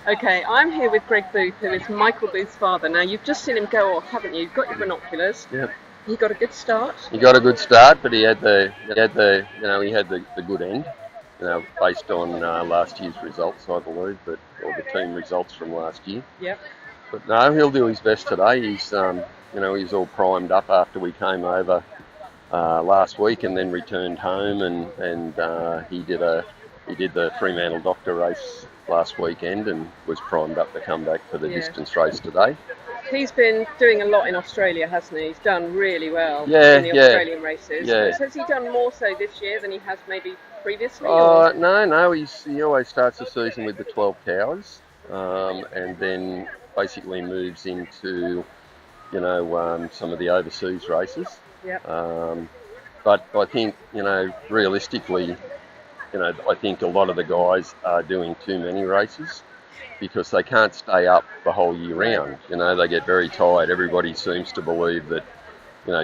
Okay, I'm here with Greg Booth, who is Michael Booth's father. Now, you've just seen him go off, haven't you? You've got your binoculars. Yep. He got a good start. He got a good start, but he had the good end, based on last year's results, I believe, or the team results from last year. Yep. But no, he'll do his best today. He's all primed up after we came over last week and then returned home, and he did the Fremantle Doctor race last weekend and was primed up to come back for the distance race today. He's been doing a lot in Australia, hasn't he? He's done really well in the Australian races. Yeah. Has he done more so this year than he has maybe previously? No. He always starts the season with the 12 Towers, and then basically moves into, some of the overseas races. Yep. But I think, realistically, I think a lot of the guys are doing too many races because they can't stay up the whole year round. They get very tired. Everybody seems to believe that,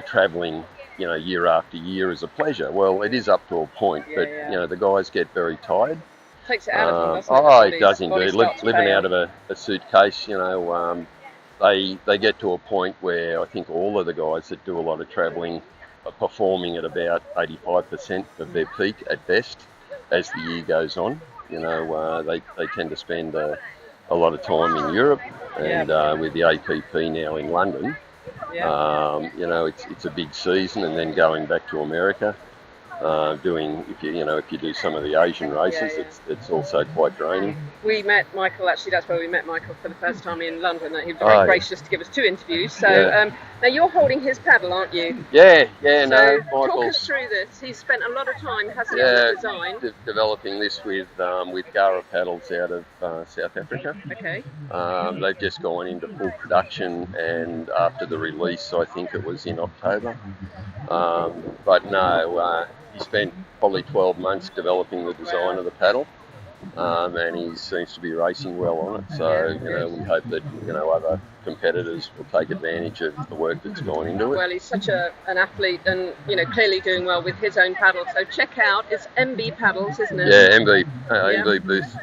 travelling, year after year is a pleasure. Well, it is up to a point, but the guys get very tired. Takes it out of them, doesn't it? It does indeed. Living out of a suitcase, they get to a point where I think all of the guys that do a lot of travelling are performing at about 85% of their peak at best as the year goes on. They tend to spend a lot of time in Europe, and with the APP now in London, it's a big season, and then going back to America, if you do some of the Asian races, it's also quite draining. We met Michael, actually that's where we met Michael for the first time in London. He was very gracious to give us 2 interviews. So now you're holding his paddle, aren't you? Michael's talk us through this. He's spent a lot of time, hasn't he, on the design? Developing this with Gara paddles out of South Africa. Okay. They've just gone into full production, and after the release, I think it was in October. But no, he spent probably 12 months developing the design of the paddle, and he seems to be racing well on it. So, we hope that, other competitors will take advantage of the work that's gone into it. Well, he's such an athlete and, clearly doing well with his own paddle. So check out, it's MB Paddles, isn't it? Yeah, MB Booth.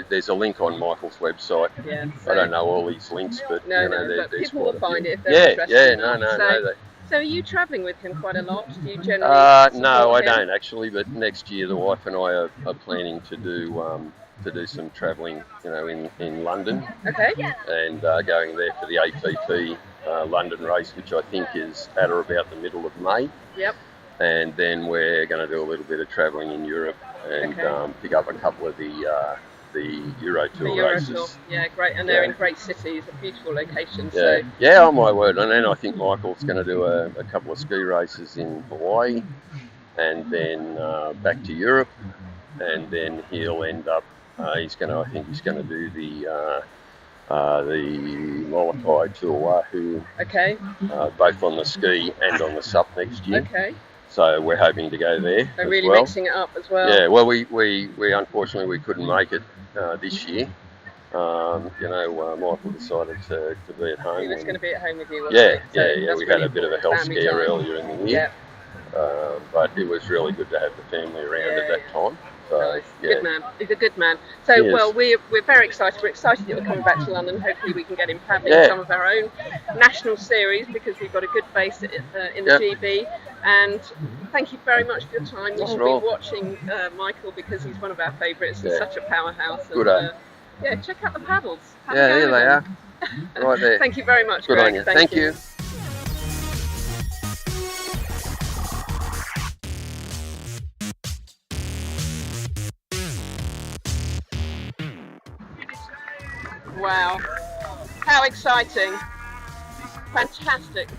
There's a link on Michael's website. Yeah, I don't know all these links, but, but people will find it if they're interested. So are you travelling with him quite a lot? Do you generally no, I don't actually. But next year, the wife and I are planning to do some travelling, in London. Okay. And going there for the APP London race, which I think is at or about the middle of May. Yep. And then we're going to do a little bit of travelling in Europe and pick up a couple of the Euro Tour races. Tour. Yeah, great, and they're in great cities, beautiful locations. Oh my word! And then I think Michael's going to do a couple of ski races in Hawaii, and then back to Europe, and then he'll end up. I think he's going to do the Molokai to Oahu. Okay. Both on the ski and on the SUP next year. Okay. So we're hoping to go there. They're really mixing it up as well. Yeah, well, we unfortunately we couldn't make it this year. Michael decided to be at home. He was going to be at home with you, wasn't he? We had a bit of a health scare earlier in the year. Yeah. But it was really good to have the family around at that time. So, Good man. He's a good man. So, well, we're very excited. We're excited that we're coming back to London. Hopefully we can get him paddling some of our own national series, because we've got a good base in the GB. And thank you very much for your time. We will be watching Michael, because he's one of our favourites. He's such a powerhouse. Good. Check out the paddles. Here they are. Right there. Thank you very much, Good Greg. on you. Thank you. Wow, how exciting. Fantastic